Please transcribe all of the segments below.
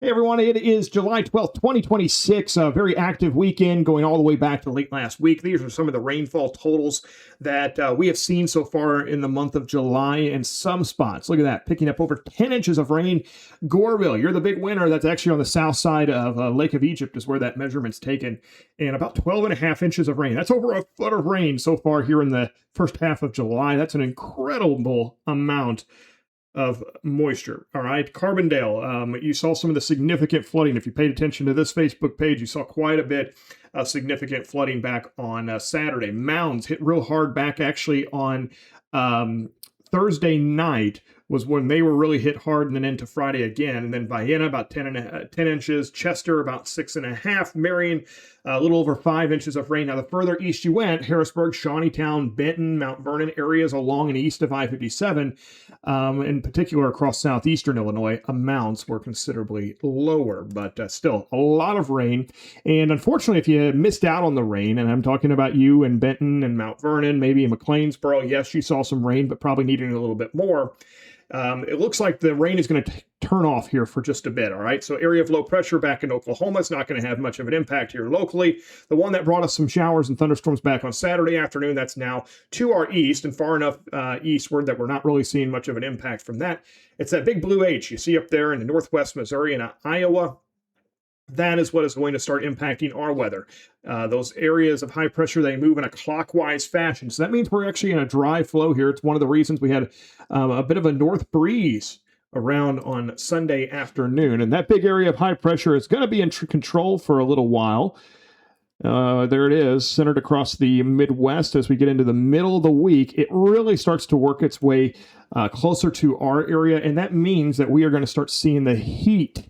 Hey everyone, it is July 12th, 2026, a very active weekend going all the way back to late last week. These are some of the rainfall totals that we have seen so far in the month of July in some spots. Look at that, picking up over 10 inches of rain. Goreville, you're the big winner. That's actually on the south side of Lake of Egypt is where that measurement's taken. And about 12 and a half inches of rain. That's over a foot of rain so far here in the first half of July. That's an incredible amount of moisture. All right, Carbondale, you saw some of the significant flooding. If you paid attention to this Facebook page, you saw quite a bit of significant flooding back on Saturday. Mounds hit real hard back actually on Thursday night was when they were really hit hard, and then into Friday again. And then Vienna, about 10 inches. Chester, about 6.5. Marion, a little over 5 inches of rain. Now, the further east you went, Harrisburg, Shawneetown, Benton, Mount Vernon areas along and east of I-57, in particular across southeastern Illinois, amounts were considerably lower, but still a lot of rain. And unfortunately, if you missed out on the rain, and I'm talking about you in Benton and Mount Vernon, maybe in McLeansboro, yes, you saw some rain, but probably needing a little bit more. It looks like the rain is going to turn off here for just a bit, all right? So area of low pressure back in Oklahoma is not going to have much of an impact here locally. The one that brought us some showers and thunderstorms back on Saturday afternoon, that's now to our east and far enough eastward that we're not really seeing much of an impact from that. It's that big blue H you see up there in the northwest Missouri and Iowa. That is what is going to start impacting our weather. Those areas of high pressure, they move in a clockwise fashion. So that means we're actually in a dry flow here. It's one of the reasons we had a bit of a north breeze around on Sunday afternoon. And that big area of high pressure is going to be in control for a little while. There it is, centered across the Midwest. As we get into the middle of the week, it really starts to work its way closer to our area. And that means that we are going to start seeing the heat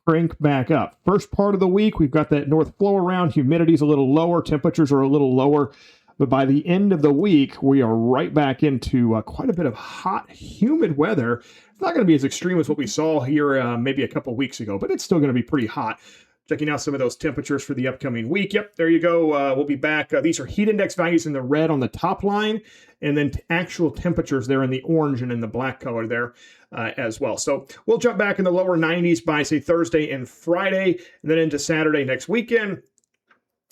crank back up. First part of the week, we've got that north flow around. Humidity's a little lower. Temperatures are a little lower. But by the end of the week, we are right back into quite a bit of hot, humid weather. It's not going to be as extreme as what we saw here maybe a couple weeks ago, but it's still going to be pretty hot. Checking out some of those temperatures for the upcoming week. Yep, there you go. We'll be back. These are heat index values in the red on the top line, and then actual temperatures there in the orange and in the black color there as well. So we'll jump back in the lower 90s by, say, Thursday and Friday, and then into Saturday next weekend.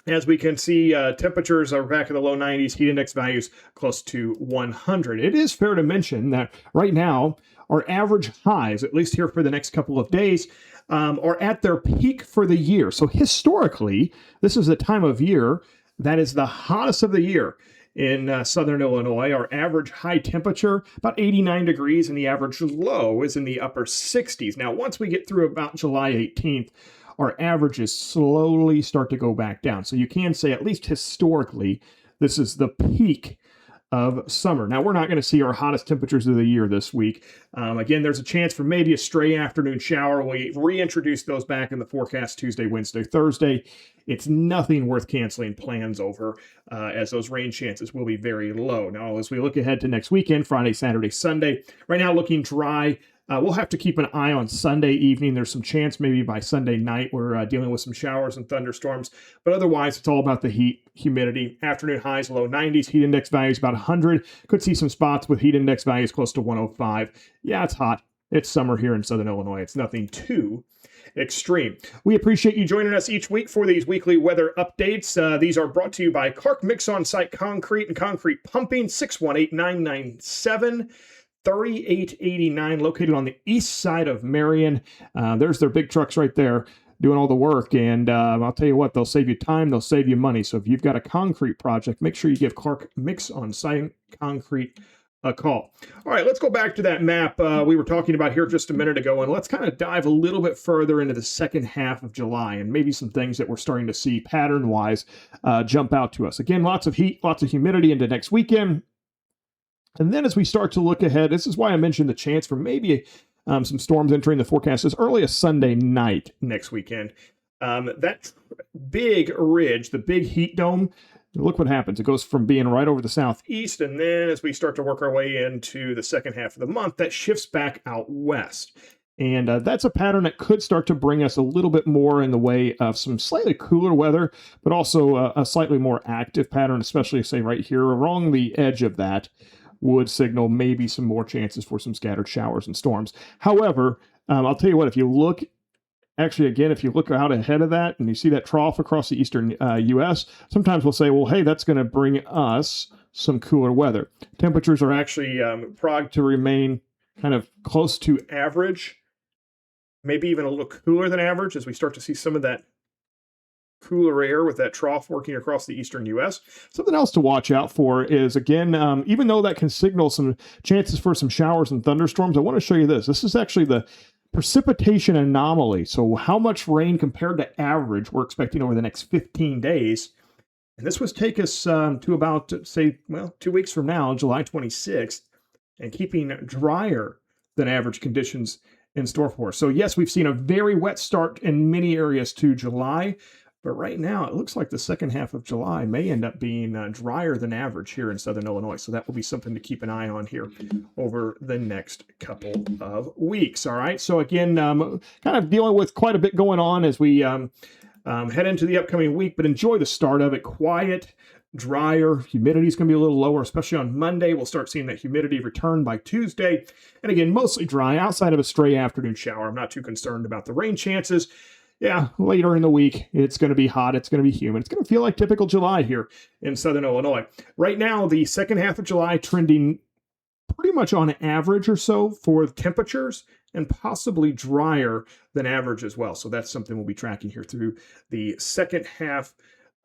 As we can see, temperatures are back in the low 90s, heat index values close to 100. It is fair to mention that right now, our average highs, at least here for the next couple of days, are at their peak for the year. So historically, this is the time of year that is the hottest of the year in southern Illinois. Our average high temperature, about 89 degrees, and the average low is in the upper 60s. Now, once we get through about July 18th, our averages slowly start to go back down. So you can say, at least historically, this is the peak of summer. Now, we're not going to see our hottest temperatures of the year this week. Again, there's a chance for maybe a stray afternoon shower. We reintroduced those back in the forecast Tuesday, Wednesday, Thursday. It's nothing worth canceling plans over as those rain chances will be very low. Now, as we look ahead to next weekend, Friday, Saturday, Sunday, right now looking dry. We'll have to keep an eye on Sunday evening. There's some chance maybe by Sunday night we're dealing with some showers and thunderstorms. But otherwise, it's all about the heat, humidity. Afternoon highs, low 90s. Heat index values about 100. Could see some spots with heat index values close to 105. Yeah, it's hot. It's summer here in southern Illinois. It's nothing too extreme. We appreciate you joining us each week for these weekly weather updates. These are brought to you by Clark Mix On-Site Concrete and Concrete Pumping, 618-997. 3889, located on the east side of Marion. There's their big trucks right there doing all the work. And I'll tell you what, they'll save you time, they'll save you money. So if you've got a concrete project, make sure you give Clark Mix On-Site Concrete a call. All right, let's go back to that map we were talking about here just a minute ago, and let's kind of dive a little bit further into the second half of July and maybe some things that we're starting to see pattern-wise jump out to us. Again, lots of heat, lots of humidity into next weekend. And then as we start to look ahead, this is why I mentioned the chance for maybe some storms entering the forecast as early as Sunday night next weekend. That big ridge, the big heat dome, look what happens. It goes from being right over the southeast, and then as we start to work our way into the second half of the month, that shifts back out west. And that's a pattern that could start to bring us a little bit more in the way of some slightly cooler weather, but also a slightly more active pattern, especially, say, right here along the edge of that would signal maybe some more chances for some scattered showers and storms. However, I'll tell you what, if you look Actually, again, if you look out ahead of that and you see that trough across the eastern U.S., sometimes we'll say, well, hey, that's going to bring us some cooler weather. Temperatures are actually prog to remain kind of close to average, maybe even a little cooler than average as we start to see some of that cooler air with that trough working across the eastern U.S. Something else to watch out for is, again, even though that can signal some chances for some showers and thunderstorms, I want to show you this. This is actually the precipitation anomaly. So how much rain compared to average we're expecting over the next 15 days. And this was take us to about, say, 2 weeks from now, July 26th, and keeping drier than average conditions in store for us. So yes, we've seen a very wet start in many areas to July, but right now it looks like the second half of July may end up being drier than average here in southern Illinois. So that will be something to keep an eye on here over the next couple of weeks. All right. So again, kind of dealing with quite a bit going on as we head into the upcoming week, but enjoy the start of it. Quiet, drier, humidity is going to be a little lower, especially on Monday. We'll start seeing that humidity return by Tuesday. And again, mostly dry outside of a stray afternoon shower. I'm not too concerned about the rain chances. Yeah, later in the week, it's going to be hot. It's going to be humid. It's going to feel like typical July here in southern Illinois. Right now, the second half of July trending pretty much on average or so for temperatures, and possibly drier than average as well. So that's something we'll be tracking here through the second half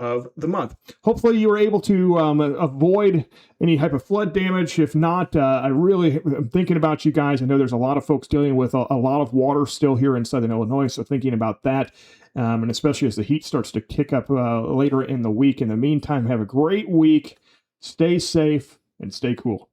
of the month. Hopefully you were able to avoid any type of flood damage. If not, I really am thinking about you guys. I know there's a lot of folks dealing with a lot of water still here in southern Illinois, so thinking about that, and especially as the heat starts to kick up later in the week. In the meantime, have a great week. Stay safe and stay cool.